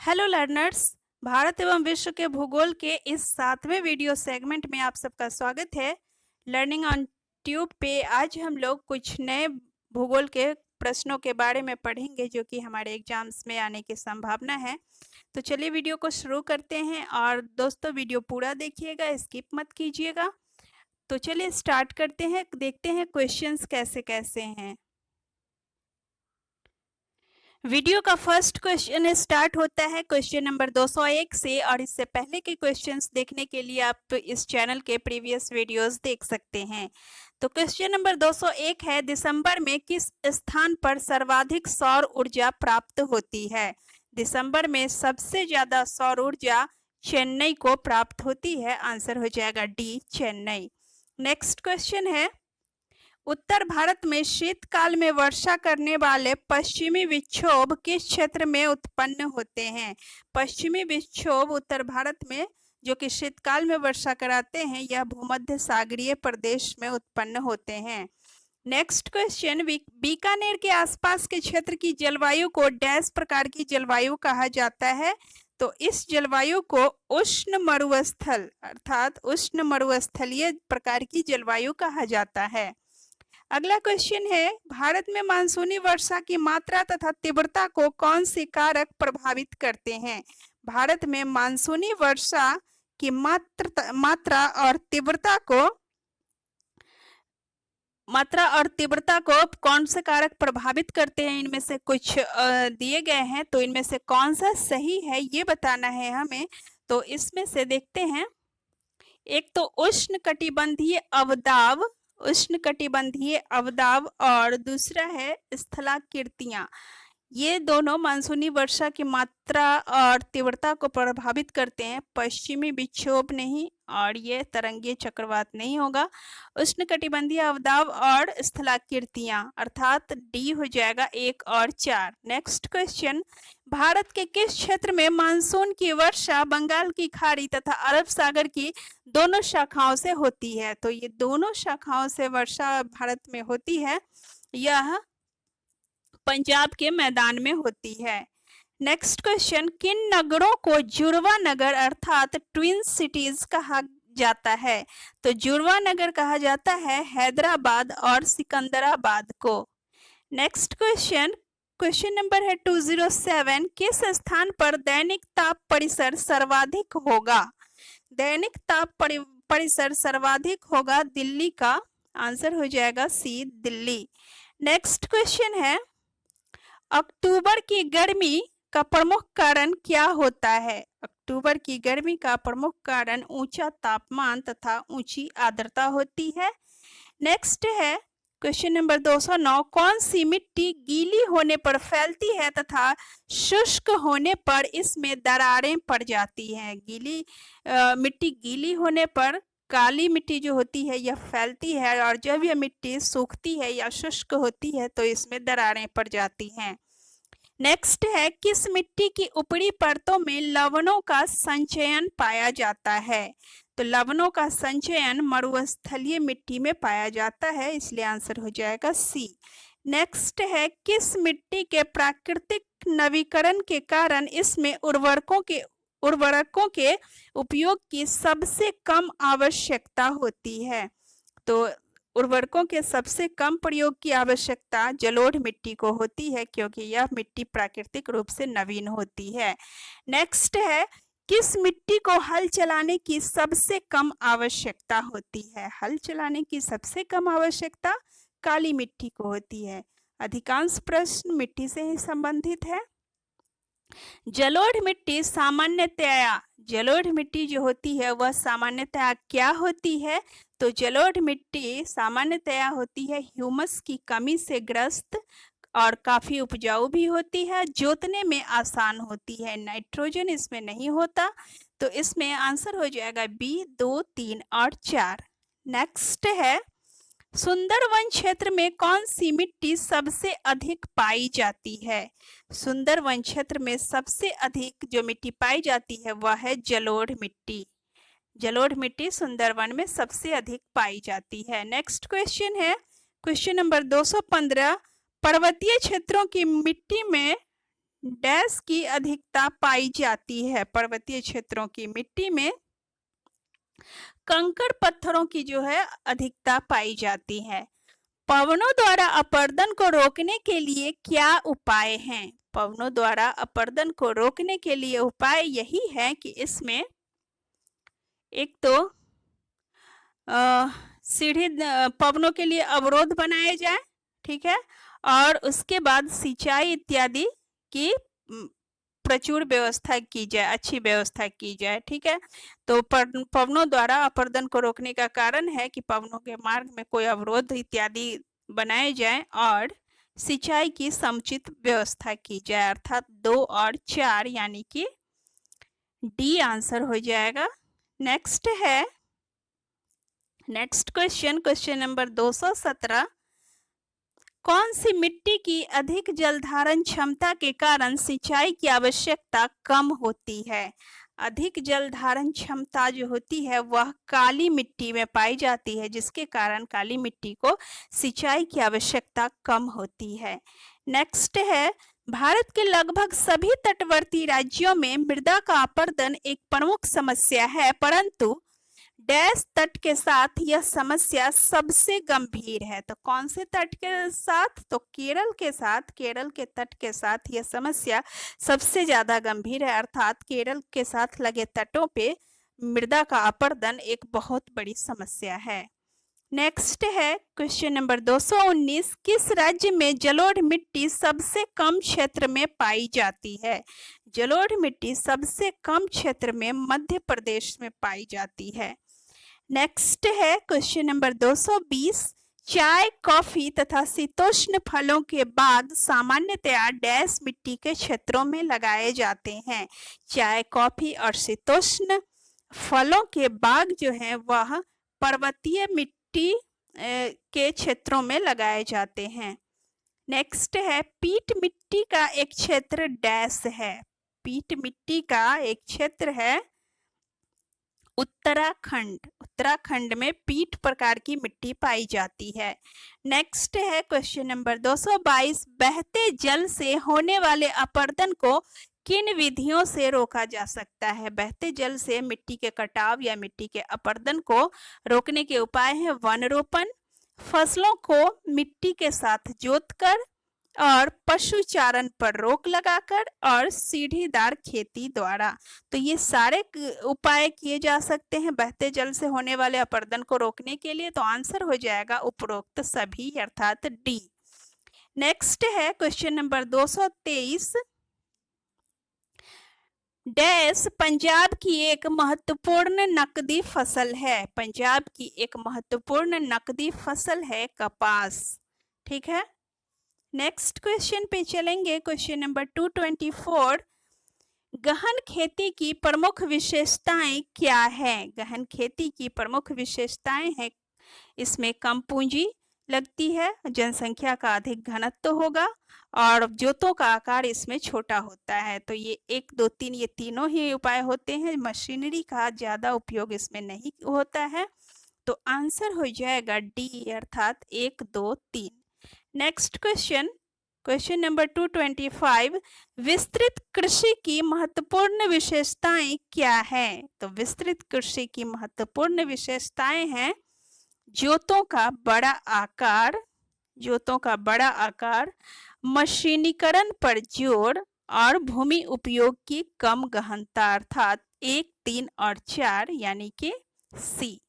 Hello learners. Bharat एवं विश्व के भूगोल के इस 7वें वीडियो सेगमेंट में आप सबका स्वागत है। लर्निंग ऑन ट्यूब पे आज हम लोग कुछ नए भूगोल के प्रश्नों के बारे में पढ़ेंगे जो कि हमारे एग्जाम्स में आने की संभावना है। तो चलिए वीडियो को शुरू करते हैं और दोस्तों वीडियो पूरा देखिएगा, स्किप मत कीजिएगा। तो चलिए स्टार्ट करते हैं, देखते हैं क्वेश्चंस कैसे कैसे हैं। वीडियो का फर्स्ट क्वेश्चन स्टार्ट होता है क्वेश्चन नंबर 201 से, और इससे पहले के क्वेश्चंस देखने के लिए आप इस चैनल के प्रीवियस वीडियोस देख सकते हैं। तो क्वेश्चन नंबर 201 है, दिसंबर में किस स्थान पर सर्वाधिक सौर ऊर्जा प्राप्त होती है? दिसंबर में सबसे ज्यादा सौर ऊर्जा चेन्नई को प्राप्त होती है। आंसर हो जाएगा डी, चेन्नई। नेक्स्ट क्वेश्चन है, उत्तर भारत में शीतकाल में वर्षा करने वाले पश्चिमी विक्षोभ किस क्षेत्र में उत्पन्न होते हैं? पश्चिमी विक्षोभ उत्तर भारत में जो कि शीतकाल में वर्षा कराते हैं, यह भूमध्य सागरीय प्रदेश में उत्पन्न होते हैं। नेक्स्ट क्वेश्चन, बीकानेर के आसपास के क्षेत्र की जलवायु को डैश प्रकार की जलवायु कहा जाता है? तो इस जलवायु को उष्ण मरुस्थल अर्थात उष्ण मरुस्थलीय प्रकार की जलवायु कहा जाता है। अगला क्वेश्चन है, भारत में मानसूनी वर्षा की मात्रा तथा तीव्रता को कौन से कारक प्रभावित करते हैं? भारत में मानसूनी वर्षा की मात्रा और तीव्रता को कौन से कारक प्रभावित करते हैं? इनमें से कुछ दिए गए हैं, तो इनमें से कौन सा सही है ये बताना है हमें। तो इसमें से देखते हैं, एक तो उष्णकटिबंधीय अवदाब और दूसरा है स्थलाकृतियां। ये दोनों मानसूनी वर्षा की मात्रा और तीव्रता को प्रभावित करते हैं, पश्चिमी विक्षोभ नहीं, और ये तरंगीय चक्रवात नहीं होगा। उष्णकटिबंधीय अवदाब और स्थलाकृतियां अर्थात डी हो जाएगा 1 और 4। नेक्स्ट क्वेश्चन, भारत के किस क्षेत्र में मानसून की वर्षा बंगाल की खाड़ी तथा अरब सागर की दोनों शाखाओं से होती है? तो ये दोनों शाखाओं से वर्षा भारत में होती है, यह पंजाब के मैदान में होती है। नेक्स्ट क्वेश्चन, किन नगरों को जुड़वा नगर अर्थात ट्विन सिटीज कहा जाता है? तो जुड़वा नगर कहा जाता है हैदराबाद और सिकंदराबाद को। नेक्स्ट क्वेश्चन नंबर है 207, किस स्थान पर दैनिक ताप परिसर सर्वाधिक होगा? दैनिक ताप परिसर सर्वाधिक होगा दिल्ली का। आंसर हो जाएगा सी, दिल्ली। नेक्स्ट क्वेश्चन है, अक्टूबर की गर्मी का प्रमुख कारण क्या होता है? अक्टूबर की गर्मी का प्रमुख कारण ऊंचा तापमान तथा ऊंची आर्द्रता होती है। नेक्स्ट है क्वेश्चन नंबर 209, कौन सी मिट्टी गीली होने पर फैलती है तथा शुष्क होने पर इसमें दरारें पड़ जाती हैं? मिट्टी गीली होने पर काली मिट्टी जो होती है यह फैलती है, और जब यह मिट्टी सूखती है या शुष्क होती है तो इसमें दरारें पड़ जाती हैं। नेक्स्ट है, किस मिट्टी की ऊपरी परतों में लवणों का संचयन पाया जाता है? तो लवणों का संचयन मरुस्थलीय मिट्टी में पाया जाता है, इसलिए आंसर हो जाएगा सी। नेक्स्ट है, किस मिट्टी के प्राकृतिक नवीकरण के कारण इसमें उर्वरकों के उपयोग की सबसे कम आवश्यकता होती है? तो उर्वरकों के सबसे कम प्रयोग की आवश्यकता जलोढ़ मिट्टी को होती है, क्योंकि यह मिट्टी प्राकृतिक रूप से नवीन होती है। नेक्स्ट है, किस मिट्टी को हल चलाने की सबसे कम आवश्यकता होती है? हल चलाने की सबसे कम आवश्यकता काली मिट्टी को होती है। अधिकांश प्रश्न मिट्टी से ही संबंधित है। जलोढ़ मिट्टी जो होती है वह सामान्यतया क्या होती है? तो जलोढ़ मिट्टी सामान्यतया होती है ह्यूमस की कमी से ग्रस्त और काफी उपजाऊ भी होती है, जोतने में आसान होती है, नाइट्रोजन इसमें नहीं होता, तो इसमें आंसर हो जाएगा बी, 2, 3 और 4। नेक्स्ट है, सुंदरवन क्षेत्र में कौन सी मिट्टी सबसे अधिक पाई जाती है? सुंदरवन क्षेत्र में सबसे अधिक जो मिट्टी पाई जाती है वह है जलोढ़ मिट्टी। जलोढ़ मिट्टी सुंदरवन में सबसे अधिक पाई जाती है। नेक्स्ट क्वेश्चन है क्वेश्चन नंबर 215, पर्वतीय क्षेत्रों की मिट्टी में डैश की अधिकता पाई जाती है? पर्वतीय क्षेत्रों की मिट्टी में कंकड़ पत्थरों की जो है अधिकता पाई जाती है। पवनों द्वारा अपरदन को रोकने के लिए क्या उपाय हैं? पवनों द्वारा अपरदन को रोकने के लिए उपाय यही है कि इसमें एक तो सीढ़ी पवनों के लिए अवरोध बनाए जाए, ठीक है, और उसके बाद सिंचाई इत्यादि की प्रचुर व्यवस्था की जाए, अच्छी व्यवस्था की जाए, ठीक है। तो पवनों द्वारा अपरदन को रोकने का कारण है कि पवनों के मार्ग में कोई अवरोध इत्यादि बनाए जाए और सिंचाई की समुचित व्यवस्था की जाए, अर्थात 2 और 4 यानी कि डी आंसर हो जाएगा। नेक्स्ट है, नेक्स्ट क्वेश्चन नंबर 217, कौन सी मिट्टी की अधिक जल धारण क्षमता के कारण सिंचाई की आवश्यकता कम होती है? अधिक जल धारण क्षमता जो होती है वह काली मिट्टी में पाई जाती है, जिसके कारण काली मिट्टी को सिंचाई की आवश्यकता कम होती है। नेक्स्ट है, भारत के लगभग सभी तटवर्ती राज्यों में मृदा का अपरदन एक प्रमुख समस्या है, परंतु डैश तट के साथ यह समस्या सबसे गंभीर है। तो कौन से तट के साथ? तो केरल के साथ, केरल के तट के साथ यह समस्या सबसे ज्यादा गंभीर है, अर्थात केरल के साथ लगे तटों पे मृदा का अपरदन एक बहुत बड़ी समस्या है। नेक्स्ट है क्वेश्चन नंबर 219, किस राज्य में जलोढ़ मिट्टी सबसे कम क्षेत्र में पाई जाती है? जलोढ़ मिट्टी सबसे कम क्षेत्र में मध्य प्रदेश में पाई जाती है। नेक्स्ट है क्वेश्चन नंबर 220, चाय, कॉफी तथा शीतोष्ण फलों के बाग सामान्यतया डैश मिट्टी के क्षेत्रों में लगाए जाते हैं। चाय, कॉफी और शीतोष्ण फलों के बाग जो हैं वह पर्वतीय मिट्टी के क्षेत्रों में लगाए जाते हैं। नेक्स्ट है, पीट मिट्टी का एक क्षेत्र डैश है? पीट मिट्टी का एक क्षेत्र है उत्तराखंड। उत्तराखंड में पीट प्रकार की मिट्टी पाई जाती है। नेक्स्ट है क्वेश्चन नंबर 222, बहते जल से होने वाले अपरदन को किन विधियों से रोका जा सकता है? बहते जल से मिट्टी के कटाव या मिट्टी के अपरदन को रोकने के उपाय हैं वन रोपण, फसलों को मिट्टी के साथ जोतकर और पशु चारण पर रोक लगाकर और सीढ़ीदार खेती द्वारा। तो ये सारे उपाय किए जा सकते हैं बहते जल से होने वाले अपरदन को रोकने के लिए। तो आंसर हो जाएगा उपरोक्त सभी, अर्थात डी। नेक्स्ट है क्वेश्चन नंबर 223, डैश पंजाब की एक महत्वपूर्ण नकदी फसल है? पंजाब की एक महत्वपूर्ण नकदी फसल है कपास, ठीक है। नेक्स्ट क्वेश्चन पे चलेंगे, क्वेश्चन नंबर 224, गहन खेती की प्रमुख विशेषताएं क्या है? गहन खेती की प्रमुख विशेषताएं हैं, इसमें कम पूंजी लगती है, जनसंख्या का अधिक घनत्व होगा और जोतों का आकार इसमें छोटा होता है। तो ये 1, 2, 3 ये तीनों ही उपाय होते हैं, मशीनरी का ज्यादा उपयोग इसमें नहीं होता है। तो आंसर हो जाएगा डी, अर्थात 1, 2, 3। नेक्स्ट क्वेश्चन नंबर 225, विस्तृत कृषि की महत्वपूर्ण विशेषताएं क्या है? तो विस्तृत कृषि की महत्वपूर्ण विशेषताएं हैं जोतों का बड़ा आकार, जोतों का बड़ा आकार, मशीनीकरण पर जोर और भूमि उपयोग की कम गहनता, अर्थात 1, 3 और 4 यानी कि सी।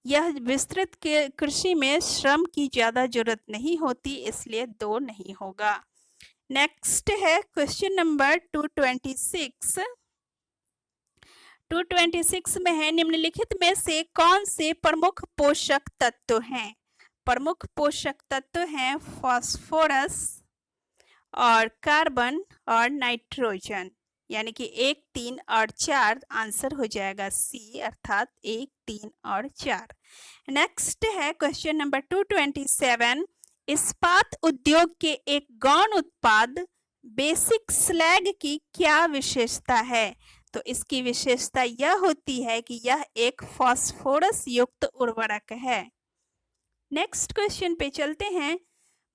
यह विस्तृत के कृषि में श्रम की ज्यादा जरूरत नहीं होती, इसलिए 2 नहीं होगा। नेक्स्ट है क्वेश्चन नंबर 226, 226 में है, निम्नलिखित में से कौन से प्रमुख पोषक तत्व हैं? प्रमुख पोषक तत्व हैं फास्फोरस और कार्बन और नाइट्रोजन, यानी कि 1, 3 और 4 आंसर हो जाएगा सी, अर्थात 1, 3 और 4। नेक्स्ट है क्वेश्चन नंबर 227, इस्पात उद्योग के एक गौण उत्पाद बेसिक स्लैग की क्या विशेषता है? तो इसकी विशेषता यह होती है कि यह एक फास्फोरस युक्त उर्वरक है। नेक्स्ट क्वेश्चन पे चलते हैं,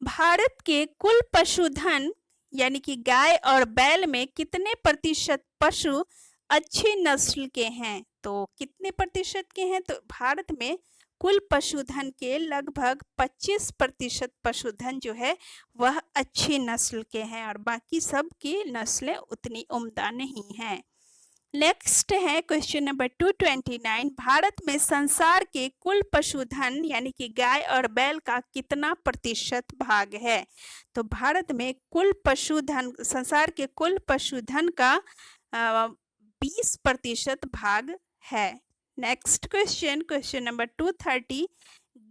भारत के कुल पशुधन यानी कि गाय और बैल में कितने प्रतिशत पशु अच्छी नस्ल के हैं? तो कितने प्रतिशत के हैं? तो भारत में कुल पशुधन के लगभग 25% पशुधन जो है वह अच्छी नस्ल के हैं और बाकी सब की नस्लें उतनी उम्दा नहीं हैं। नेक्स्ट है क्वेश्चन नंबर 229। भारत में संसार के कुल पशुधन यानी कि गाय और बैल का कितना प्रतिशत भाग है? तो भारत में कुल पशुधन, संसार के कुल पशुधन का 20% भाग है। Next question, question number 230।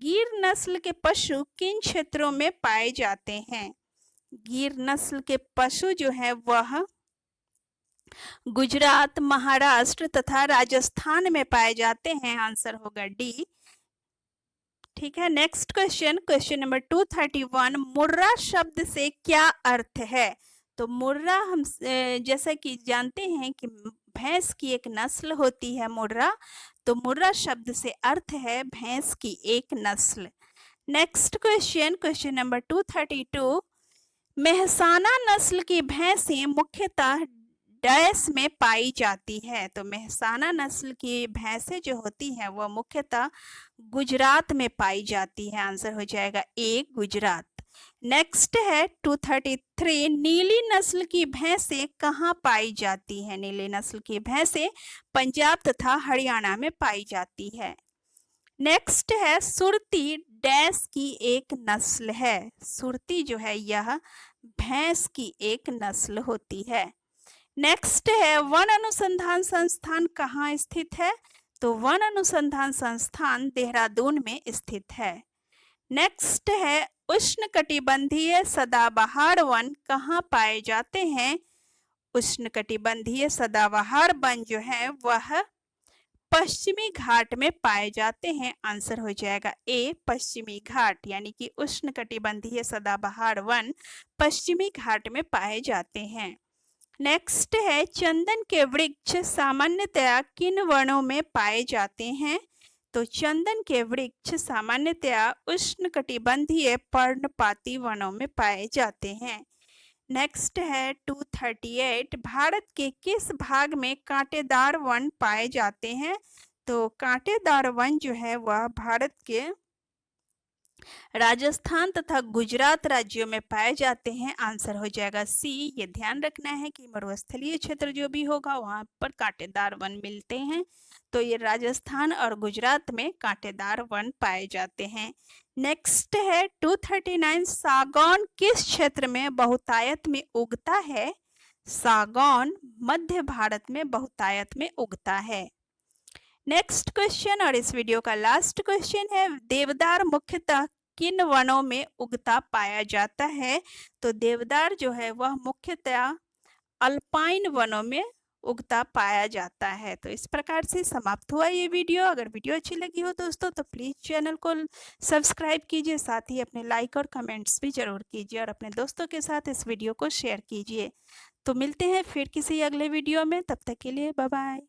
गिर नस्ल के पशु किन क्षेत्रों में पाए जाते हैं? गिर नस्ल के पशु जो है वह गुजरात, महाराष्ट्र तथा राजस्थान में पाए जाते हैं। आंसर होगा डी। ठीक है, नेक्स्ट क्वेश्चन, क्वेश्चन नंबर 231। मुर्रा शब्द से क्या अर्थ है? तो मुर्रा हम जैसा कि जानते हैं कि भैंस की एक नस्ल होती है मुर्रा, तो मुर्रा शब्द से अर्थ है भैंस की एक नस्ल। Next question, question number 232। Mehsana नस्ल की भैंसें मुख्यतः डैश में पाई जाती है? तो मेहसाना नस्ल की भैंसें जो होती हैं वह मुख्यतः गुजरात में पाई जाती है। आंसर हो जाएगा ए, गुजरात। नेक्स्ट है 233। नीली नस्ल की भैंसें कहाँ पाई जाती है? नीली नस्ल की भैंसें पंजाब तथा हरियाणा में पाई जाती है। नेक्स्ट है सुरती डैश की एक नस्ल है? सुरती जो है यह भैंस की एक नस्ल होती है। नेक्स्ट है वन अनुसंधान संस्थान कहाँ स्थित है? तो वन अनुसंधान संस्थान देहरादून में स्थित है। नेक्स्ट है उष्णकटिबंधीय सदाबहार वन कहाँ पाए जाते हैं? उष्णकटिबंधीय सदाबहार वन जो है वह पश्चिमी घाट में पाए जाते हैं। आंसर हो जाएगा ए, पश्चिमी घाट, यानी कि उष्णकटिबंधीय सदाबहार वन पश्चिमी घाट में पाए जाते हैं। नेक्स्ट है चंदन के वृक्ष सामान्यतया किन वनों में पाए जाते हैं? तो चंदन के वृक्ष सामान्यतया उष्णकटिबंधीय पर्णपाती वनों में पाए जाते हैं। नेक्स्ट है 238। भारत के किस भाग में कांटेदार वन पाए जाते हैं? तो कांटेदार वन जो है वह भारत के राजस्थान तथा गुजरात राज्यों में पाए जाते हैं। आंसर हो जाएगा सी। ये ध्यान रखना है कि मरुस्थलीय क्षेत्र जो भी होगा वहां पर कांटेदार वन मिलते हैं, तो ये राजस्थान और गुजरात में कांटेदार वन पाए जाते हैं। नेक्स्ट है 239। सागौन किस क्षेत्र में बहुतायत में उगता है? सागौन मध्य भारत में बहुतायत में उगता है। नेक्स्ट क्वेश्चन और इस वीडियो का लास्ट क्वेश्चन है देवदार मुख्यतः किन वनों में उगता पाया जाता है? तो देवदार जो है वह मुख्यतः अल्पाइन वनों में उगता पाया जाता है। तो इस प्रकार से समाप्त हुआ ये वीडियो। अगर वीडियो अच्छी लगी हो दोस्तों तो प्लीज़ चैनल को सब्सक्राइब कीजिए, साथ ही अपने लाइक और कमेंट्स भी जरूर कीजिए और अपने दोस्तों के साथ इस वीडियो को शेयर कीजिए। तो मिलते हैं फिर किसी अगले वीडियो में, तब तक के लिए बाय बाय।